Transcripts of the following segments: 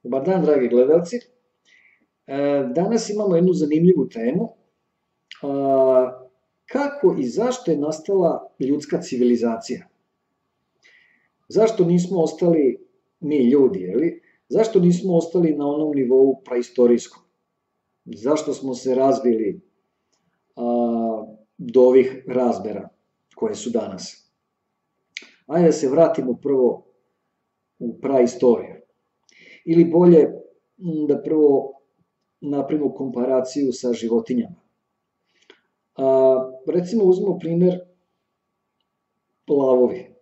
Dobar dan, dragi gledalci. Danas imamo jednu zanimljivu temu. Kako i zašto je nastala ljudska civilizacija? Zašto nismo ostali mi ljudi, jeli? Zašto nismo ostali na onom nivou praistorijskom? Zašto smo se razvili do ovih razmera koje su danas? Ajde da se vratimo prvo u praistoriju. Ili bolje da prvo napravimo komparaciju sa životinjama. Recimo uzmemo primer lavovi.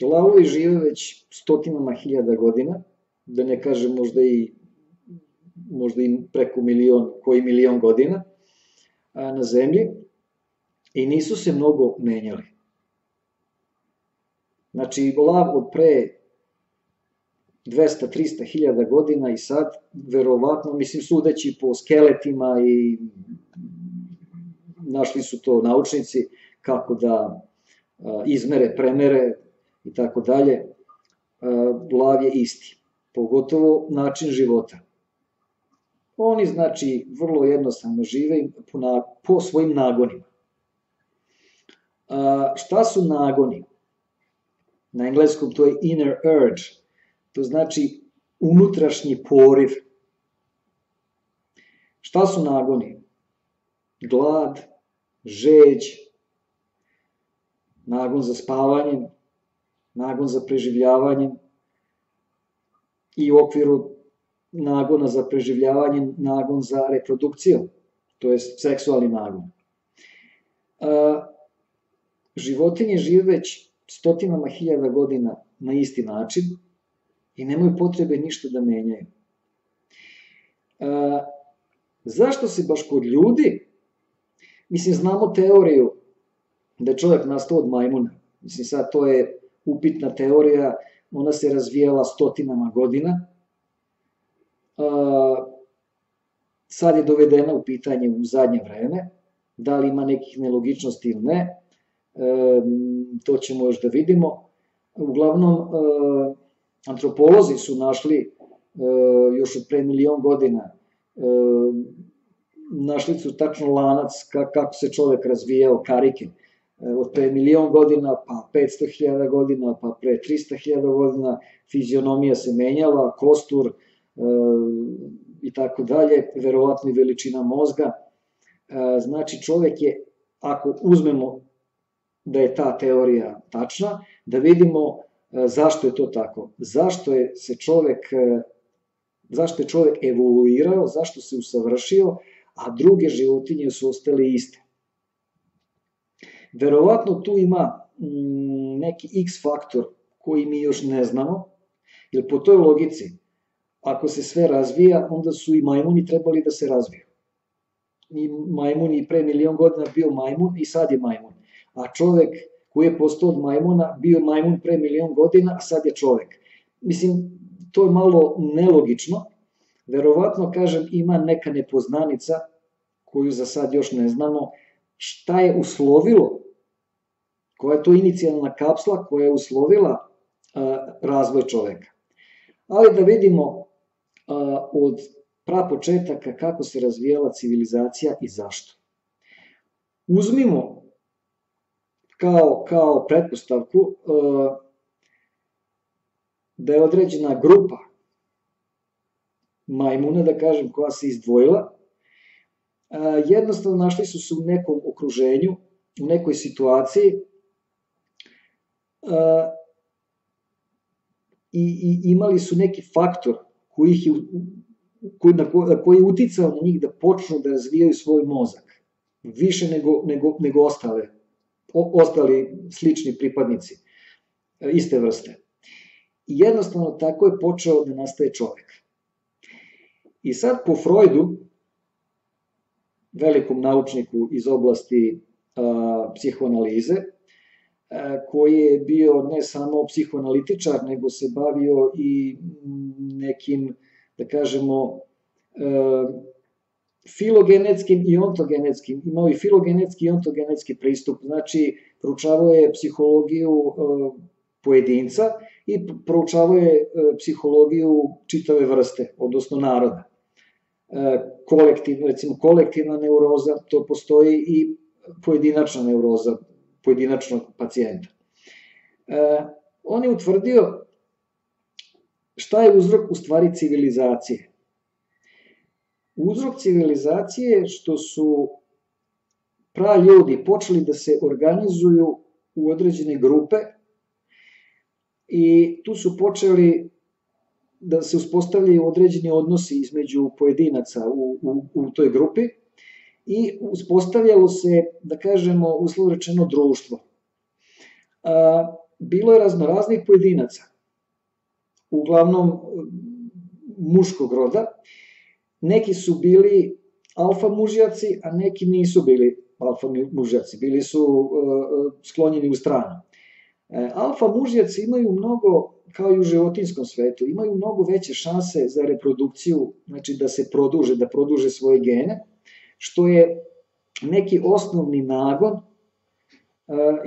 Lavovi žive već stotinama hiljada godina, da ne kažem možda i preko koji milion godina na zemlji i nisu se mnogo menjali. Znači, lav od pre 200-300 hiljada godina i sad, verovatno, mislim, sudeći po skeletima i našli su to naučnici, kako da izmere, premere i tako dalje, lav je isti, pogotovo način života. Oni, znači, vrlo jednostavno žive po svojim nagonima. Šta su nagoni? Na engleskom to je inner urge, to znači unutrašnji poriv. Šta su nagoni? Glad, žeđ, nagon za spavanjem, nagon za preživljavanjem i u okviru nagona za preživljavanjem nagon za reprodukciju, to je seksualni nagon. Životinje žive već stotinama hiljada godina na isti način i nemaju potrebe ništa da menjaju. Zašto se baš kod ljudi, mislim, znamo teoriju da je čovjek nastao od majmuna, mislim, sad to je upitna teorija, ona se razvijala stotinama godina, sad je dovedena u pitanje u zadnje vreme, da li ima nekih nelogičnosti ili ne, to ćemo još da vidimo. Uglavnom, antropolozi su našli još od pre milion godina, našli su tačno lanac kako se čovek razvijao, karike, od pre milion godina, pa 500.000 godina, pa pre 300.000 godina, fizionomija se menjala, kostur i tako dalje, verovatno i veličina mozga. Znači, čovek je, ako uzmemo da je ta teorija tačna, da vidimo zašto je to tako, zašto je čovek evoluirao, zašto se usavršio, a druge životinje su ostale iste. Verovatno tu ima neki X faktor koji mi još ne znamo, jer po toj logici, ako se sve razvija, onda su i majmuni trebali da se razviju. I majmun i pre milion godina bio majmun i sad je majmun. A čovek koji je postao od majmuna, bio majmun pre milion godina, a sad je čovek. Mislim, to je malo nelogično. Verovatno, kažem, ima neka nepoznanica, koju za sad još ne znamo, šta je uslovilo, koja je to inicijalna kapsla koja je uslovila razvoj čoveka. Ali da vidimo od prapočetaka kako se razvijala civilizacija i zašto. Uzmimo kao pretpostavku da je određena grupa majmuna, da kažem, koja se izdvojila, jednostavno našli su se u nekom okruženju, u nekoj situaciji i imali su neki faktor koji je uticao na njih da počnu da razvijaju svoj mozak, više nego ostali slični pripadnici iste vrste. I jednostavno tako je počeo da nastaje čovek. I sad po Freudu, velikom naučniku iz oblasti psihoanalize, koji je bio ne samo psihoanalitičar, nego se bavio i nekim, da kažemo, filogenetskim i ontogenetskim, imao i filogenetski i ontogenetski pristup, znači proučavao je psihologiju pojedinca i proučavao je psihologiju čitave vrste, odnosno naroda. Recimo kolektivna neuroza, to postoji i pojedinačna neuroza, pojedinačnog pacijenta. On je utvrdio šta je uzrok u stvari civilizacije. Uzrok civilizacije je što su praljudi počeli da se organizuju u određene grupe i tu su počeli da se uspostavljaju određeni odnosi između pojedinaca u toj grupi i uspostavljalo se, da kažemo, uslovno rečeno, društvo. Bilo je raznoraznih pojedinaca, uglavnom muškog roda. Neki su bili alfa mužjaci, a neki nisu bili alfa mužjaci, bili su sklonjeni u stranu. Alfa mužjaci imaju mnogo, kao i u životinjskom svetu, imaju mnogo veće šanse za reprodukciju, znači da se produže, da produže svoje gene, što je neki osnovni nagon,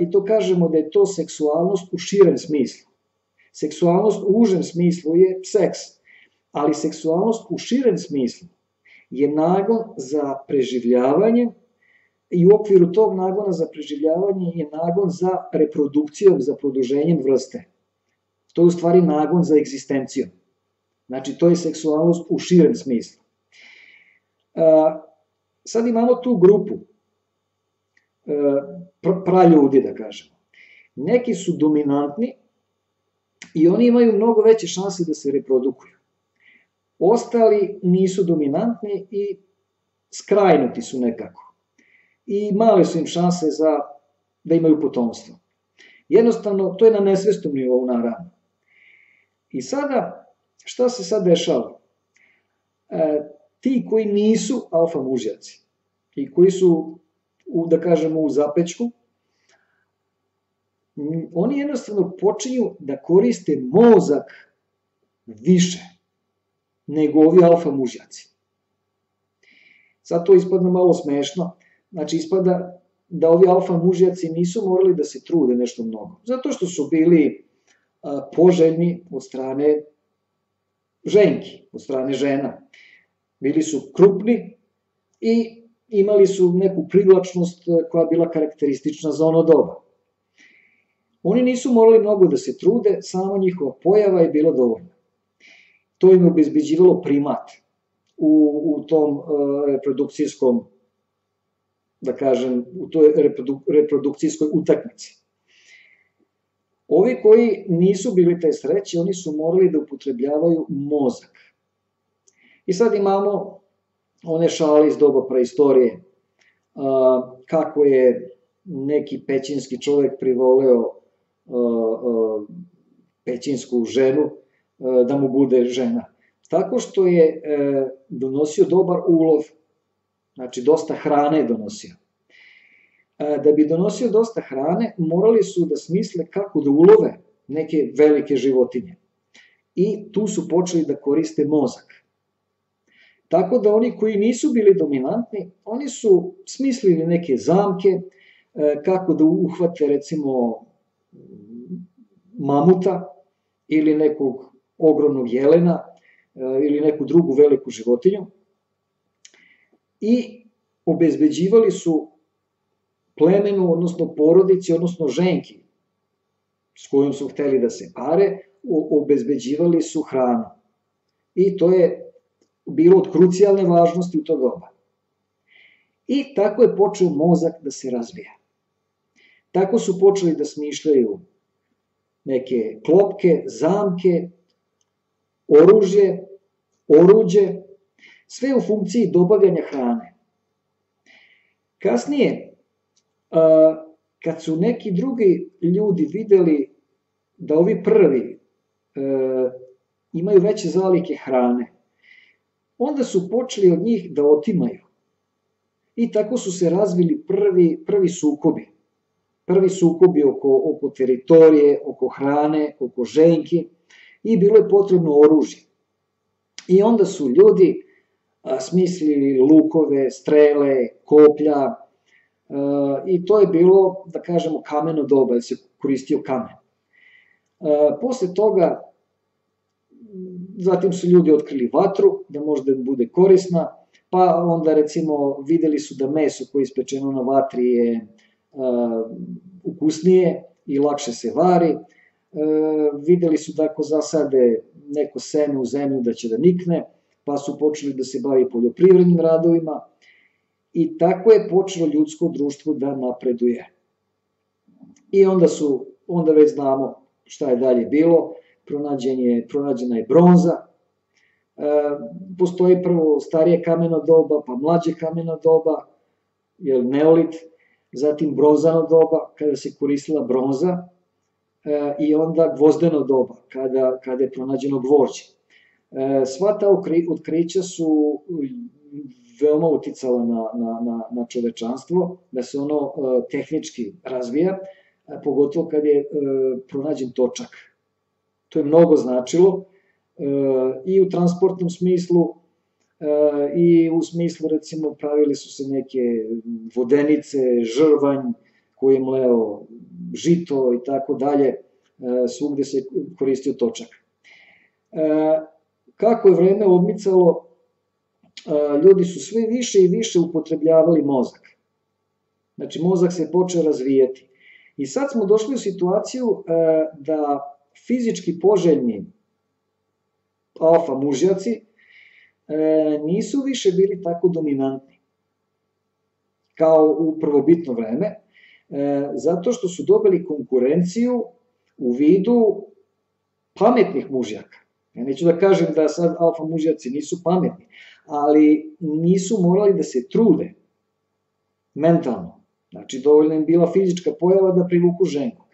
i to kažemo da je to seksualnost u širem smislu. Seksualnost u užem smislu je seks, ali seksualnost u širem smislu je nagon za preživljavanje i u okviru tog nagona za preživljavanje je nagon za reprodukcijom, za produženjem vrste. To je u stvari nagon za egzistencijom. Znači, to je seksualnost u širem smislu. Sad imamo tu grupu praljudi, da kažemo. Neki su dominantni i oni imaju mnogo veće šanse da se reprodukuju. Ostali nisu dominantni i skrajnuti su nekako. I male su im šanse da imaju potomstvo. Jednostavno, to je na nesvesnom nivou, naravno. I sada, šta se sad dešava? Ti koji nisu alfa mužjaci i koji su, da kažemo, u zapećku, oni jednostavno počinju da koriste mozak više nego ovi alfa mužjaci. Sad to ispadne malo smešno, znači ispada da ovi alfa mužjaci nisu morali da se trude nešto mnogo, zato što su bili poželjni od strane ženki, od strane žena. Bili su krupni i imali su neku privlačnost koja je bila karakteristična za ono doba. Oni nisu morali mnogo da se trude, sama njihova pojava je bila dovoljna. To im je obezbeđivalo primat u tom reprodukcijskom, da kažem, u toj reprodukcijskoj utakmici. Ovi koji nisu bili te sreće, oni su morali da upotrebljavaju mozak. I sad imamo one šale iz doba preistorije, kako je neki pećinski čovek privoleo pećinsku ženu da mu bude žena. Tako što je donosio dobar ulov, znači dosta hrane je donosio. Da bi donosio dosta hrane, morali su da smisle kako da ulove neke velike životinje. I tu su počeli da koriste mozak. Tako da oni koji nisu bili dominantni, oni su smislili neke zamke, kako da uhvate recimo mamuta ili nekog ogromnog jelena ili neku drugu veliku životinju i obezbeđivali su plemenu, odnosno porodici, odnosno ženki s kojom su hteli da se pare, obezbeđivali su hranu. I to je bilo od krucijalne važnosti u to doba. I tako je počeo mozak da se razvija. Tako su počeli da smišljaju neke klopke, zamke, oruđe, sve u funkciji dobavljanja hrane. Kasnije, kad su neki drugi ljudi videli da ovi prvi imaju veće zalike hrane, onda su počeli od njih da otimaju. I tako su se razvili prvi sukobi. Prvi sukobi oko teritorije, oko hrane, oko ženki i bilo je potrebno oružje. I onda su ljudi smislili lukove, strele, koplja i to je bilo, da kažemo, kameno doba, jer se koristio kamen. Posle toga, zatim su ljudi otkrili vatru, da možda bude korisna, pa onda recimo videli su da meso koje je ispečeno na vatri je ukusnije i lakše se vari, videli su da ako zasade neko seme u zemlju da će da nikne, pa su počeli da se bavi poljoprivrednim radovima i tako je počelo ljudsko društvo da napreduje. I onda već znamo šta je dalje bilo, pronađena je bronza, postoji prvo starije kameno doba, pa mlađe kameno doba, neolit, zatim bronzano doba, kada se koristila bronza, i onda gvozdeno doba, kada je pronađeno gvožđe. Sva ta otkrića su veoma uticala na čovečanstvo, da se ono tehnički razvija, pogotovo kad je pronađen točak. To je mnogo značilo i u transportnom smislu i u smislu, recimo, pravili su se neke vodenice, žrvanj koji je mleo žito i tako dalje, svugde se koristio točak. Kako je vreme odmicalo, ljudi su sve više i više upotrebljavali mozak. Znači, mozak se počeo razvijati. I sad smo došli u situaciju da fizički poželjni alfa mužjaci nisu više bili tako dominantni kao u prvobitno vreme, zato što su dobili konkurenciju u vidu pametnih mužjaka. Ja neću da kažem da sad alfa mužjaci nisu pametni, ali nisu morali da se trude mentalno. Znači, dovoljno im bila fizička pojava da privuku ženku.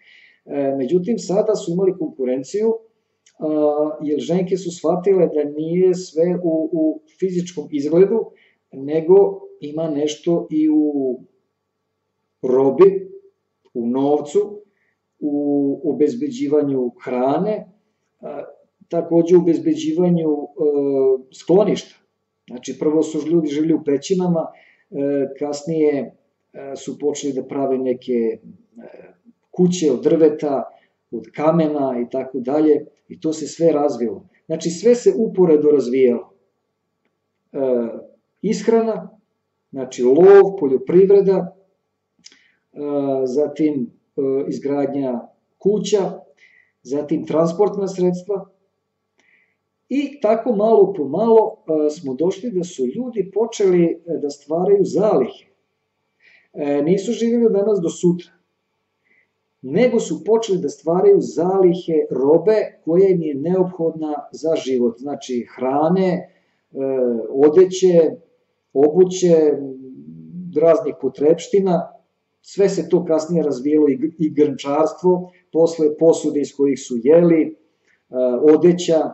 Međutim, sada su imali konkurenciju, jer ženke su shvatile da nije sve u fizičkom izgledu, nego ima nešto i u robi, u novcu, u obezbeđivanju hrane, takođe u obezbeđivanju skloništa. Znači, prvo su ljudi živjeli u pećinama, kasnije su počeli da prave neke kuće od drveta, od kamena i tako dalje, i to se sve razvilo. Znači, sve se uporedo razvijalo. Ishrana, znači lov, poljoprivreda, zatim izgradnja kuća, zatim transportna sredstva, i tako malo po malo smo došli da su ljudi počeli da stvaraju zalihe. Nisu živjeli od danas do sutra, nego su počeli da stvaraju zalihe robe koja im je neophodna za život. Znači hrane, odeće, obuće, raznih potrepština, sve se to kasnije razvijelo i grnčarstvo, posle posude iz kojih su jeli, odeća,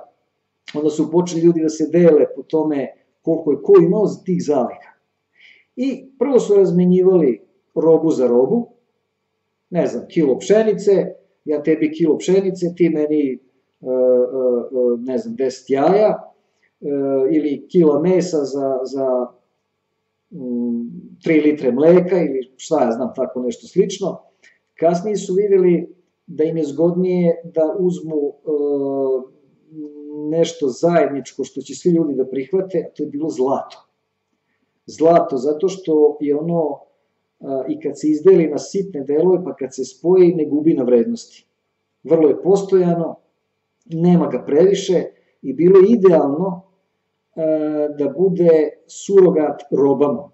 onda su počeli ljudi da se dele po tome koliko je ko imao tih zaliha. I prvo su razmenjivali robu za robu, ne znam, kilo pšenice, ja tebi kilo pšenice, ti meni, ne znam, 10 jaja, ili kila mesa za 3 litre mleka, ili šta ja znam, tako nešto slično. Kasnije su videli da im je zgodnije da uzmu nešto zajedničko što će svi ljudi da prihvate, a to je bilo zlato. Zlato, zato što je ono, i kad se izdeli na sitne delove, pa kad se spoji, ne gubi na vrednosti. Vrlo je postojano, nema ga previše i bilo je idealno da bude surogat robama.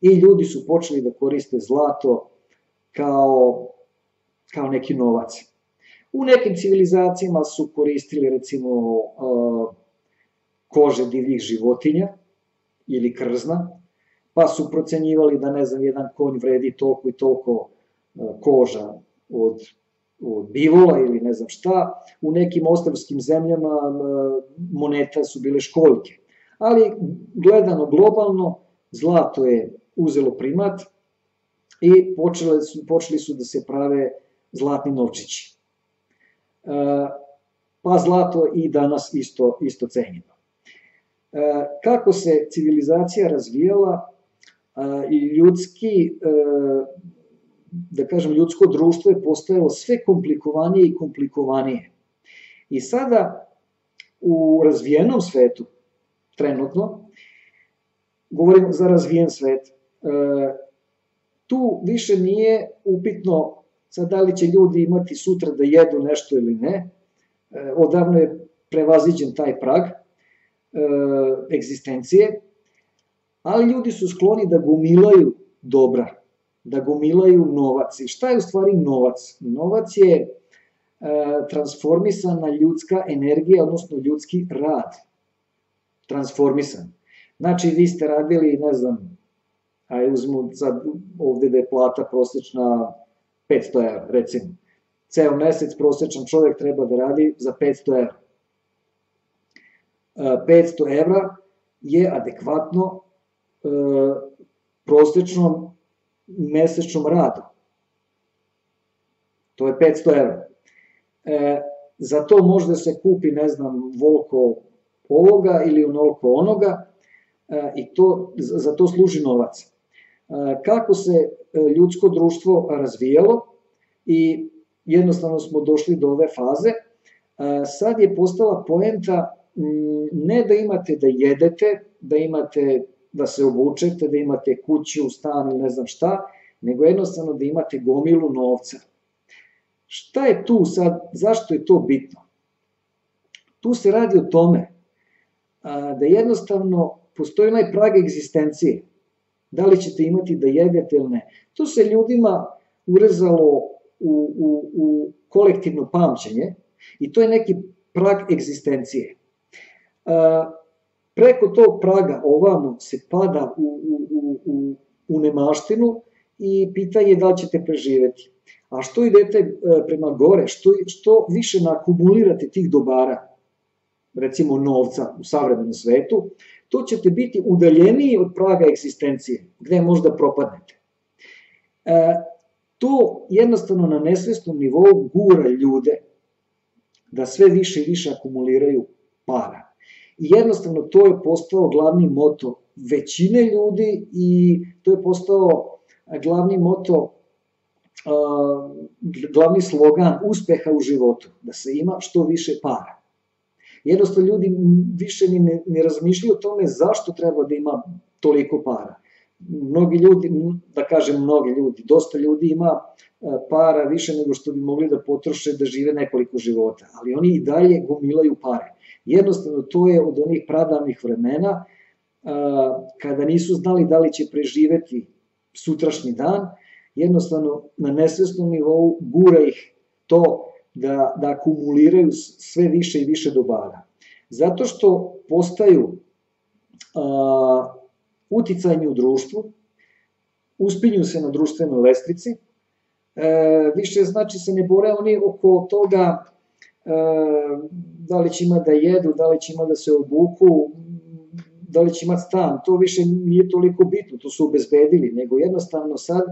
I ljudi su počeli da koriste zlato kao neki novac. U nekim civilizacijama su koristili, recimo, kože divljih životinja ili krzna, pa su procenjivali da, ne znam, jedan konj vredi toliko i toliko koža od bivola ili ne znam šta. U nekim ostrvskim zemljama moneta su bile školjke. Ali, gledano globalno, zlato je uzelo primat i počeli su da se prave zlatni novčići. Pa zlato i danas isto cenjeno. Kako se civilizacija razvijala, da kažem, ljudsko društvo je postajalo sve komplikovanije i komplikovanije. I sada u razvijenom svetu, trenutno, govorim za razvijen svet, tu više nije upitno sad da li će ljudi imati sutra da jedu nešto ili ne, odavno je prevaziđen taj prag egzistencije, ali ljudi su skloni da gomilaju dobra, da gomilaju novac. I šta je u stvari novac? Novac je transformisana ljudska energija, odnosno ljudski rad. Transformisan. Znači, vi ste radili, ne znam, uzmu sad ovde da je plata prosečna 500 evra, recimo. Ceo mesec prosečan čovjek treba da radi za 500 evra. 500 evra je adekvatno prosečnom mesečnom radu. To je 500 evra. Za to može da se kupi, ne znam, voliko ovoga ili onoliko onoga i za to služi novac. Kako se ljudsko društvo razvijalo i jednostavno smo došli do ove faze, sad je postala poenta ne da imate da jedete, da imate da se obučete, da imate kuću, stan ili ne znam šta, nego jednostavno da imate gomilu novca. Šta je tu sad, zašto je to bitno? Tu se radi o tome da jednostavno postoji onaj prag egzistencije. Da li ćete imati da jedete ili ne. To se ljudima urezalo u kolektivno pamćenje i to je neki prag egzistencije. Preko tog praga ovamo se pada u nemaštinu i pitanje je da li ćete preživeti. A što idete prema gore, što više naakumulirate tih dobara, recimo novca u savremenom svetu, to ćete biti udaljeniji od praga egzistencije, gde možda propadnete. To jednostavno na nesvesnom nivou gura ljude da sve više i više akumuliraju para. I jednostavno to je postao glavni moto većine ljudi i to je postao glavni moto, glavni slogan uspeha u životu, da se ima što više para. Jednostavno ljudi više ne razmišljaju o tome zašto treba da ima toliko para. Mnogi ljudi, da kažem mnogi ljudi, dosta ljudi ima para više nego što bi mogli da potroše da žive nekoliko života, ali oni i dalje gomilaju pare. Jednostavno to je od onih pradavnih vremena kada nisu znali da li će preživeti sutrašnji dan, jednostavno na nesvesnom nivou gura ih to da akumuliraju sve više i više dobara. Zato što postaju uticajni u društvu, uspinju se na društvenoj lestvici, više znači se ne bore oni oko toga da li će ima da jedu, da li će ima da se obuku, da li će imati stan, to više nije toliko bitno, to su obezbedili, nego jednostavno sad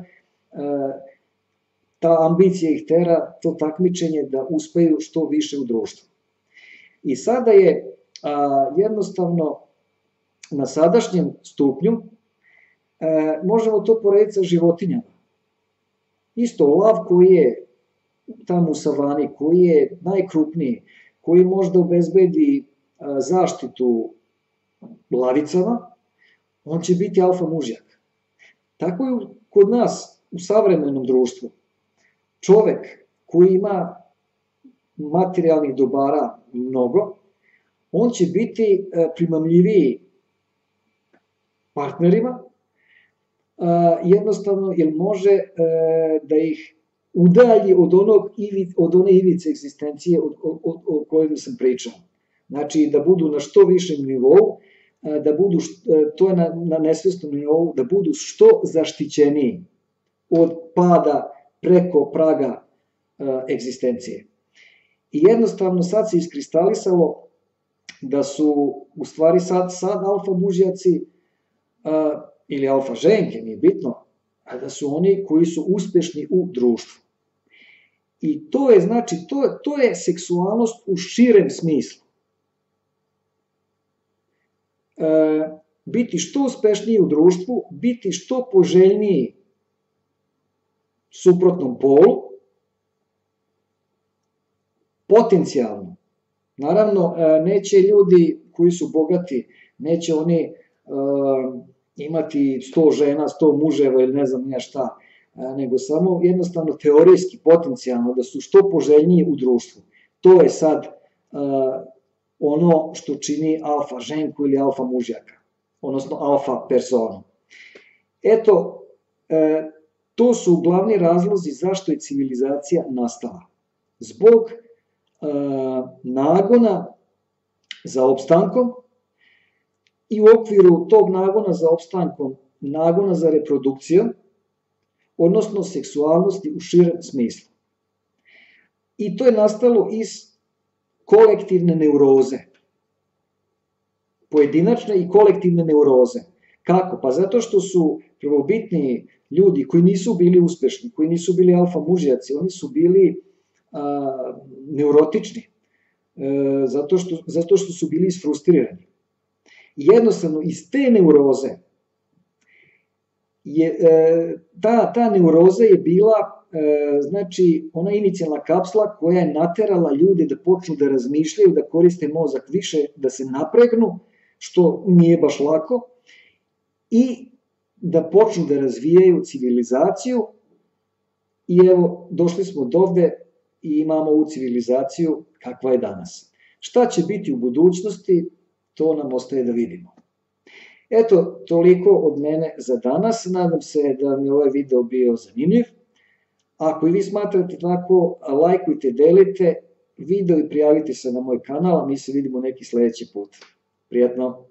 ta ambicija ih tera, to takmičenje da uspeju što više u društvu. I sada je jednostavno na sadašnjem stupnju možemo to porediti sa životinjama. Isto lav koji je tamo u savani, koji je najkrupniji, koji možda obezbedi zaštitu lavicama, on će biti alfa mužjak. Tako je kod nas u savremenom društvu. Čovek koji ima materijalnih dobara mnogo, on će biti primamljiviji partnerima, jednostavno jer može da ih udalji od one ivice egzistencije o kojoj sam pričao. Znači da budu na što višem nivou, da budu, to je na nesvesnom nivou, da budu što zaštićeniji od pada preko praga egzistencije. I jednostavno sad se iskristalisalo da su u stvari sad alfa mužjaci ili alfa ženke, nije bitno, a da su oni koji su uspešni u društvu. I to je, znači, to je seksualnost u širem smislu. Biti što uspešniji u društvu, biti što poželjniji suprotnom polu, potencijalno. Naravno, neće ljudi koji su bogati, neće oni imati 100 žena, 100 muževa ili ne znam nija šta, nego samo jednostavno teorijski, potencijalno, da su što poželjniji u društvu. To je sad ono što čini alfa ženku ili alfa mužjaka, odnosno alfa personu. Eto, to su glavni razlozi zašto je civilizacija nastala. Zbog nagona za opstankom i u okviru tog nagona za opstankom, nagona za reprodukcijom, odnosno seksualnosti u širem smislu. I to je nastalo iz kolektivne neuroze. Pojedinačne i kolektivne neuroze. Kako? Pa zato što su prvobitni ljudi koji nisu bili uspešni, koji nisu bili alfa mužjaci, oni su bili neurotični, zato što su bili isfrustrirani. I jednostavno iz te neuroze, ta neuroza je bila, znači, ona inicijalna kapsula koja je naterala ljude da počnu da razmišljaju, da koriste mozak više, da se napregnu, što nije baš lako, i da počnu da razvijaju civilizaciju. I evo, došli smo do ovde i imamo ovu civilizaciju kakva je danas. Šta će biti u budućnosti, to nam ostaje da vidimo. Eto, toliko od mene za danas. Nadam se da mi ovaj video bio zanimljiv. Ako i vi smatrate tako, lajkujte, delite video i prijavite se na moj kanal, a mi se vidimo neki sledeći put. Prijatno!